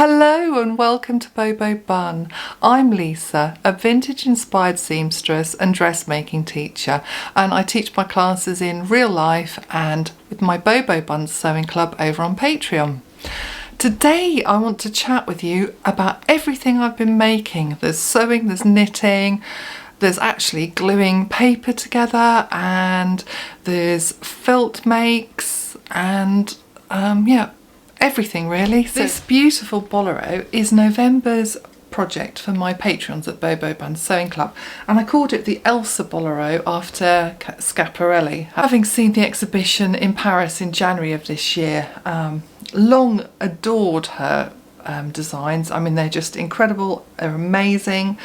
Hello and welcome to Bobo Bun. I'm Lisa, a vintage inspired seamstress and dressmaking teacher, and I teach my classes in real life and with my Bobo Bun sewing club over on Patreon. Today I want to chat with you about everything I've been making. There's sewing, there's knitting, there's actually gluing paper together, and there's felt makes and everything really. So this beautiful bolero is November's project for my patrons at Bobo Bun Sewing Club, and I called it the Elsa Bolero after Schiaparelli. Having seen the exhibition in Paris in January of this year, long adored her designs. I mean, they're just incredible, they're amazing,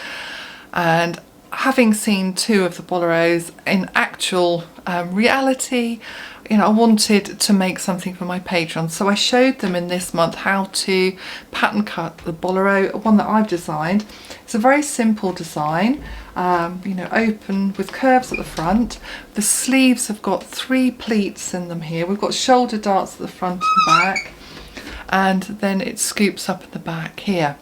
and having seen two of the boleros in actual reality, I wanted to make something for my patrons, so I showed them in this month how to pattern cut the bolero, one that I've designed. It's a very simple design, open with curves at the front. The sleeves have got 3 pleats in them here. We've got shoulder darts at the front and back, and then it scoops up at the back here.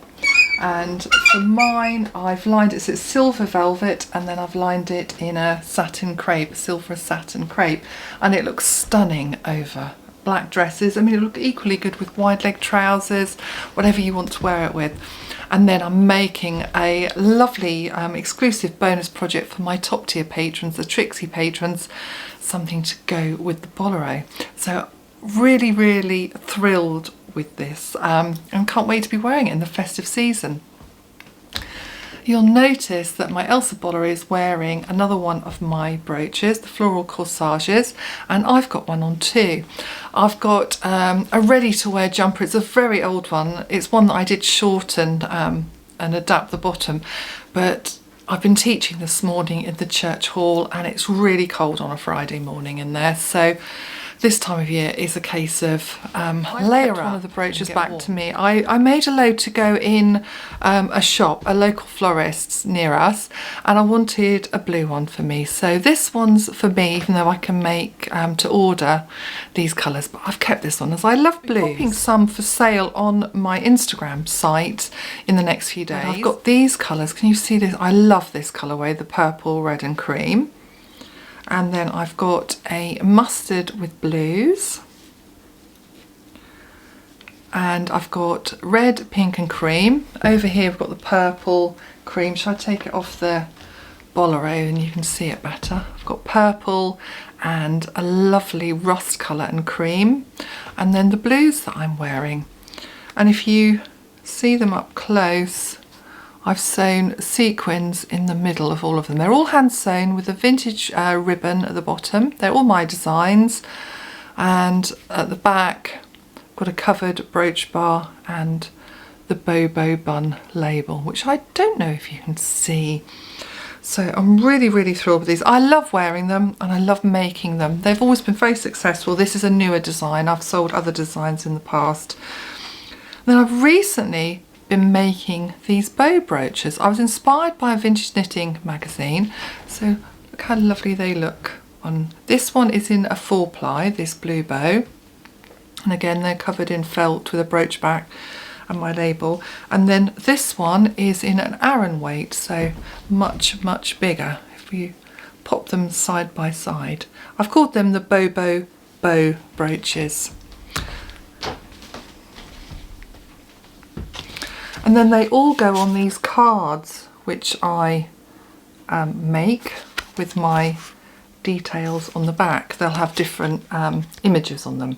And for mine, I've lined it, so it's silver velvet, and then I've lined it in a satin crepe, silver satin crepe, and it looks stunning over black dresses. I mean, it'll look equally good with wide leg trousers, whatever you want to wear it with. And then I'm making a lovely exclusive bonus project for my top tier patrons, the Trixie patrons, something to go with the bolero. So really thrilled with this and can't wait to be wearing it in the festive season. You'll notice that my Elsa bolero is wearing another one of my brooches, the floral corsages, and I've got one on too. I've got a ready to wear jumper. It's a very old one. It's one that I did shorten and adapt the bottom, but I've been teaching this morning in the church hall and it's really cold on a Friday morning in there, so this time of year is a case of layer one of the brooches back warm to me. I made a load to go in a shop, a local florist's near us, and I wanted a blue one for me. So this one's for me, even though I can make to order these colours, but I've kept this one as I love blues. I'm popping some for sale on my Instagram site in the next few days. I've got these colours. Can you see this? I love this colourway, the purple, red and cream. And then I've got a mustard with blues, and I've got red, pink and cream. Over here we've got the purple, cream. Shall I take it off the bolero and you can see it better? I've got purple and a lovely rust colour and cream, and then the blues that I'm wearing. And if you see them up close, I've sewn sequins in the middle of all of them. They're all hand sewn with a vintage ribbon at the bottom. They're all my designs. And at the back, I've got a covered brooch bar and the Bobo Bun label, which I don't know if you can see. So I'm really thrilled with these. I love wearing them and I love making them. They've always been very successful. This is a newer design. I've sold other designs in the past. Then I've recently been making these bow brooches. I was inspired by a vintage knitting magazine, so look how lovely they look on. This one is in a 4-ply, this blue bow, and again they're covered in felt with a brooch back and my label. And then this one is in an Aran weight, so much bigger. If you pop them side by side, I've called them the Bobo bow brooches. And then they all go on these cards, which I make with my details on the back. They'll have different images on them.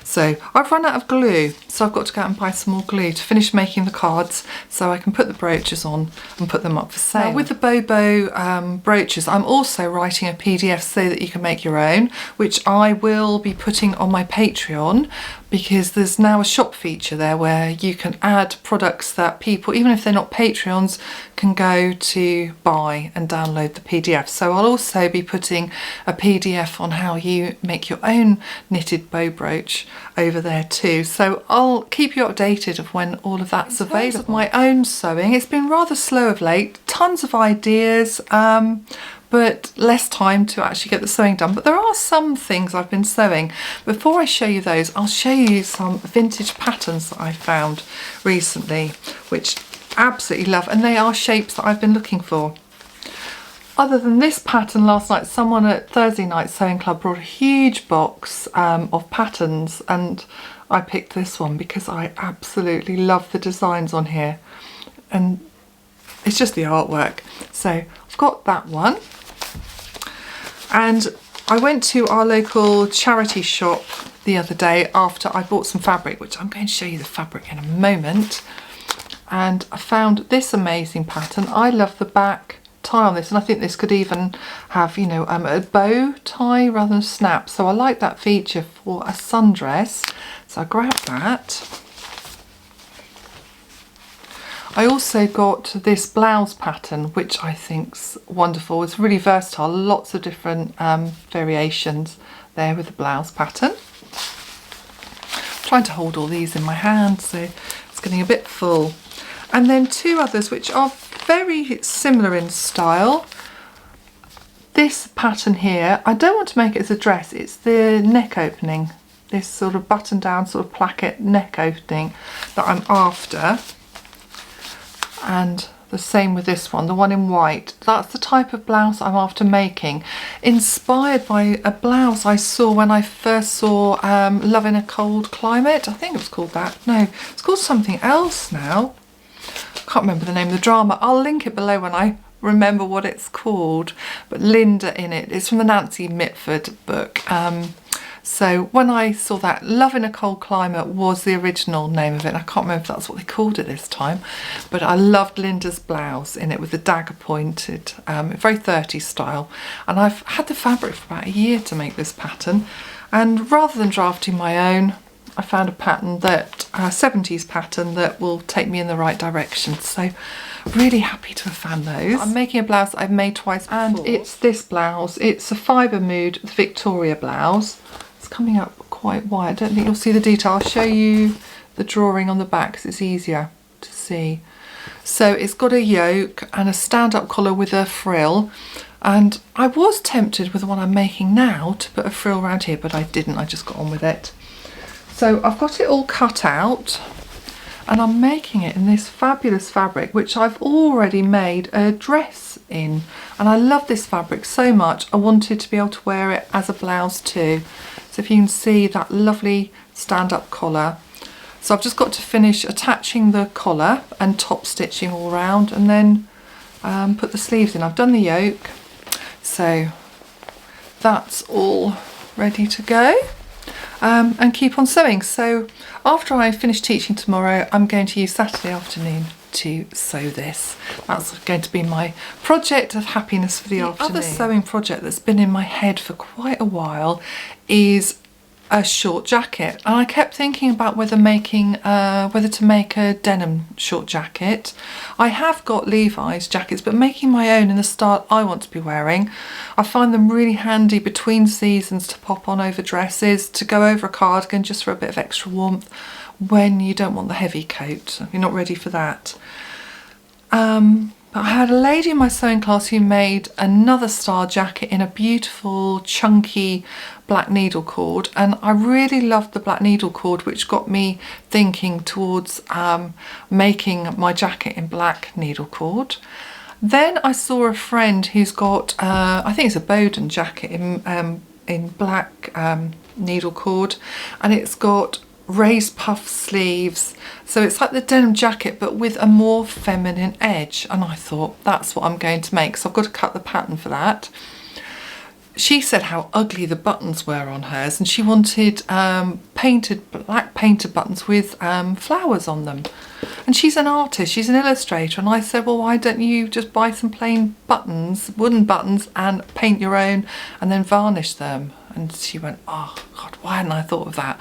So I've run out of glue, so I've got to go out and buy some more glue to finish making the cards so I can put the brooches on and put them up for sale. Now, with the Bobo brooches, I'm also writing a PDF so that you can make your own, which I will be putting on my Patreon, because there's now a shop feature there where you can add products that people, even if they're not Patreons, can go to buy and download the PDF. So I'll also be putting a PDF on how you make your own knitted bow brooch over there too. So I'll I'll keep you updated of when all of that's available. In terms of my own sewing, it's been rather slow of late. Tons of ideas, but less time to actually get the sewing done. But there are some things I've been sewing. Before I show you those, I'll show you some vintage patterns that I found recently, which I absolutely love, and they are shapes that I've been looking for. Other than this pattern, last night someone at Thursday Night Sewing Club brought a huge box of patterns, and I picked this one because I absolutely love the designs on here, and it's just the artwork. So I've got that one, and I went to our local charity shop the other day after I bought some fabric, which I'm going to show you the fabric in a moment, and I found this amazing pattern. I love the back tie on this, and I think this could even have, you know, a bow tie rather than snap, so I like that feature for a sundress, so I grabbed that. I also got this blouse pattern, which I think's wonderful. It's really versatile, lots of different variations there with the blouse pattern. I'm trying to hold all these in my hand, so it's getting a bit full. And then two others which are very similar in style. This pattern here, I don't want to make it as a dress, it's the neck opening, this sort of button down sort of placket neck opening that I'm after. And the same with this one, the one in white. That's the type of blouse I'm after making, inspired by a blouse I saw when I first saw Love in a Cold Climate. I think it was called that. No, it's called something else now. Can't remember the name of the drama. I'll link it below when I remember what it's called, but Linda in it. It's from the Nancy Mitford book. So when I saw that, Love in a Cold Climate was the original name of it. I can't remember if that's what they called it this time, but I loved Linda's blouse in it with the dagger pointed, very 30s style. And I've had the fabric for about a year to make this pattern, and rather than drafting my own, I found a pattern that, a 70s pattern that will take me in the right direction. So really happy to have found those. I'm making a blouse that I've made twice before. And it's this blouse. It's a fibre mood Victoria blouse. It's coming up quite wide. I don't think you'll see the detail. I'll show you the drawing on the back because it's easier to see. So it's got a yoke and a stand-up collar with a frill. And I was tempted with the one I'm making now to put a frill around here, but I didn't. I just got on with it. So I've got it all cut out, and I'm making it in this fabulous fabric which I've already made a dress in, and I love this fabric so much I wanted to be able to wear it as a blouse too. So if you can see that lovely stand-up collar. So I've just got to finish attaching the collar and top stitching all around, and then put the sleeves in. I've done the yoke, so that's all ready to go. And keep on sewing. So after I finish teaching tomorrow, I'm going to use Saturday afternoon to sew this. That's going to be my project of happiness for the afternoon. The other sewing project that's been in my head for quite a while is a short jacket, and I kept thinking about whether to make a denim short jacket. I have got Levi's jackets, but making my own in the style I want to be wearing, I find them really handy between seasons to pop on over dresses, to go over a cardigan just for a bit of extra warmth when you don't want the heavy coat, you're not ready for that. But I had a lady in my sewing class who made another style jacket in a beautiful chunky black needle cord, and I really loved the black needle cord, which got me thinking towards making my jacket in black needle cord. Then I saw a friend who's got, I think it's a Bowden jacket in black needle cord, and it's got raised puff sleeves, so it's like the denim jacket but with a more feminine edge, and I thought that's what I'm going to make. So I've got to cut the pattern for that. She said how ugly the buttons were on hers, and she wanted black painted buttons with flowers on them, and she's an artist, she's an illustrator, and I said, well, why don't you just buy some plain buttons, wooden buttons, and paint your own and then varnish them? And she went, oh God, why hadn't I thought of that?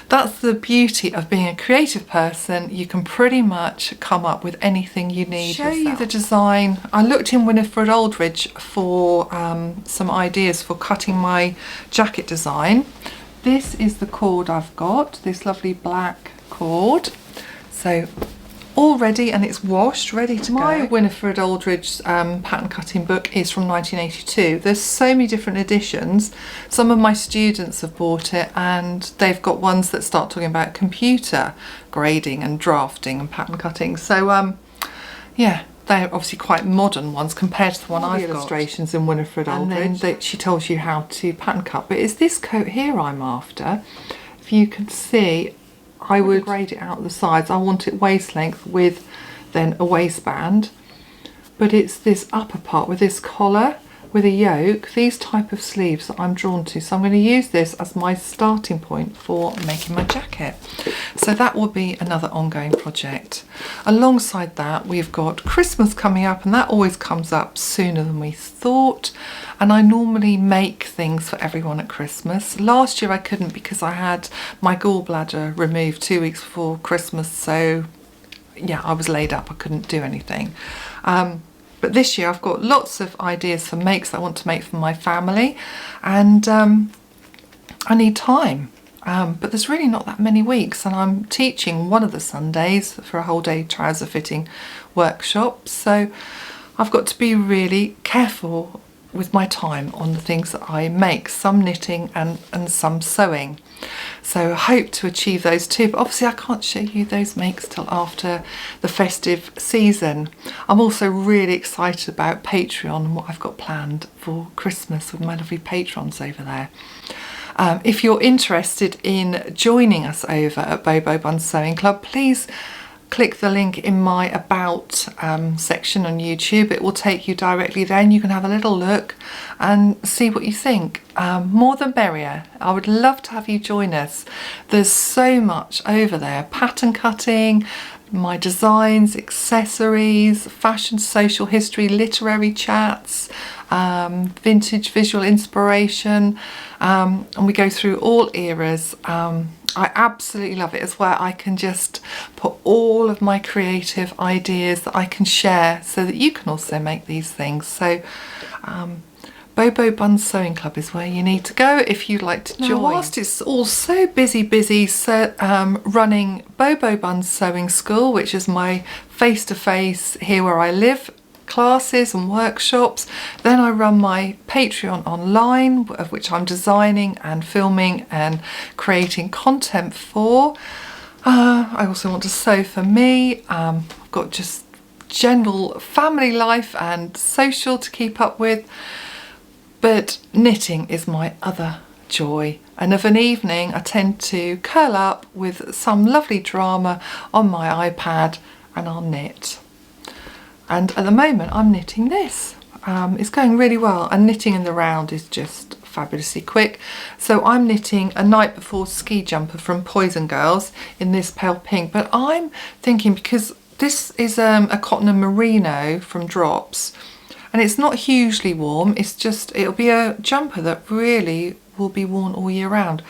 That's the beauty of being a creative person. You can pretty much come up with anything you need. Show you the design. I looked in Winifred Aldridge for some ideas for cutting my jacket design. This is the cord I've got, this lovely black cord. So all ready, and it's washed, ready to go. My Winifred Aldridge pattern cutting book is from 1982. There's so many different editions. Some of my students have bought it, and they've got ones that start talking about computer grading and drafting and pattern cutting. So yeah, they're obviously quite modern ones compared to the one I've got. Illustrations in Winifred Aldridge. And then she tells you how to pattern cut. But it's this coat here I'm after. If you can see, I would grade it out the sides. I want it waist length with then a waistband. But it's this upper part with this collar, with a yoke, these type of sleeves that I'm drawn to. So I'm going to use this as my starting point for making my jacket. So that will be another ongoing project. Alongside that, we've got Christmas coming up, and that always comes up sooner than we thought. And I normally make things for everyone at Christmas. Last year I couldn't because I had my gallbladder removed 2 weeks before Christmas. So yeah, I was laid up, I couldn't do anything. But this year I've got lots of ideas for makes that I want to make for my family, and I need time. But there's really not that many weeks, and I'm teaching one of the Sundays for a whole day trouser fitting workshop. So I've got to be really careful with my time on the things that I make, some knitting and some sewing. So I hope to achieve those too, but obviously I can't show you those makes till after the festive season. I'm also really excited about Patreon and what I've got planned for Christmas with my lovely patrons over there. If you're interested in joining us over at Bobo Bun Sewing Club, please click the link in my About section on YouTube. It will take you directly there, and you can have a little look and see what you think. More the merrier. I would love to have you join us. There's so much over there. Pattern cutting, my designs, accessories, fashion, social history, literary chats, vintage visual inspiration, and we go through all eras. I absolutely love it. It's where I can just put all of my creative ideas that I can share so that you can also make these things. So Bobo Bun Sewing Club is where you need to go if you'd like to join. Now, whilst it's all so busy running Bobo Bun Sewing School, which is my face-to-face here where I live, classes and workshops, then I run my Patreon online, of which I'm designing and filming and creating content for. I also want to sew for me. I've got just general family life and social to keep up with, but knitting is my other joy. And of an evening I tend to curl up with some lovely drama on my iPad and I'll knit. And at the moment I'm knitting this. It's going really well, and knitting in the round is just fabulously quick. So I'm knitting a Night Before ski jumper from Poison Girls in this pale pink, but I'm thinking, because this is a cotton and merino from Drops, and it's not hugely warm, it'll be a jumper that really will be worn all year round.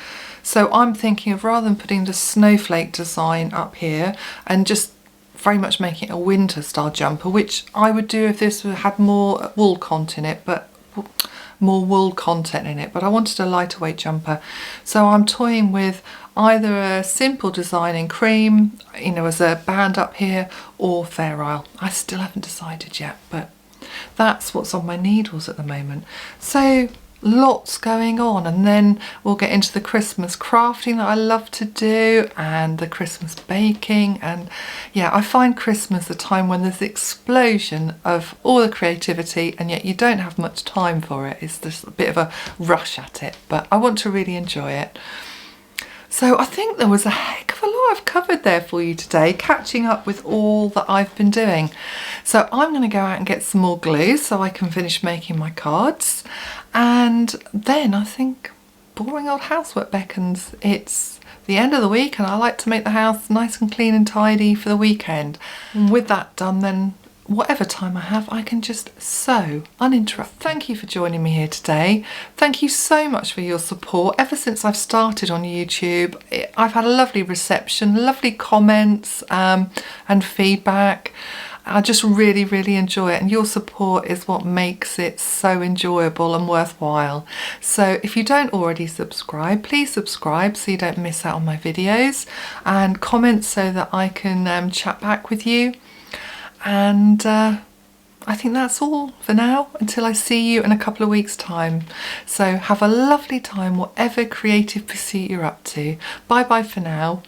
So I'm thinking of, rather than putting the snowflake design up here and just very much making it a winter style jumper, which I would do if this had more wool content in it, but I wanted a lighter weight jumper. So I'm toying with either a simple design in cream, you know, as a band up here, or Fair Isle. I still haven't decided yet, but that's what's on my needles at the moment. So lots going on, and then we'll get into the Christmas crafting that I love to do, and the Christmas baking. And yeah, I find Christmas a time when there's the explosion of all the creativity, and yet you don't have much time for it. It's just a bit of a rush at it, but I want to really enjoy it. So I think there was a heck of a lot I've covered there for you today, catching up with all that I've been doing. So I'm going to go out and get some more glue so I can finish making my cards. And then I think boring old housework beckons. It's the end of the week and I like to make the house nice and clean and tidy for the weekend. And with that done, then whatever time I have, I can just sew uninterrupted. Thank you for joining me here today. Thank you so much for your support. Ever since I've started on YouTube, I've had a lovely reception, lovely comments and feedback. I just really enjoy it, and your support is what makes it so enjoyable and worthwhile. So if you don't already subscribe, please subscribe so you don't miss out on my videos, and comment so that I can chat back with you. And I think that's all for now, until I see you in a couple of weeks' time. So have a lovely time, whatever creative pursuit you're up to. Bye bye for now.